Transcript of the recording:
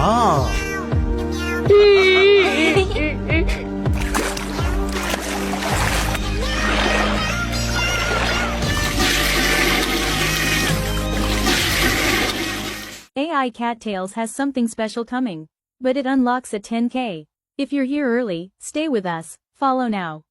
아. AI Cattails has something special coming. But it unlocks at 10K. If you're here early, stay with us. Follow now.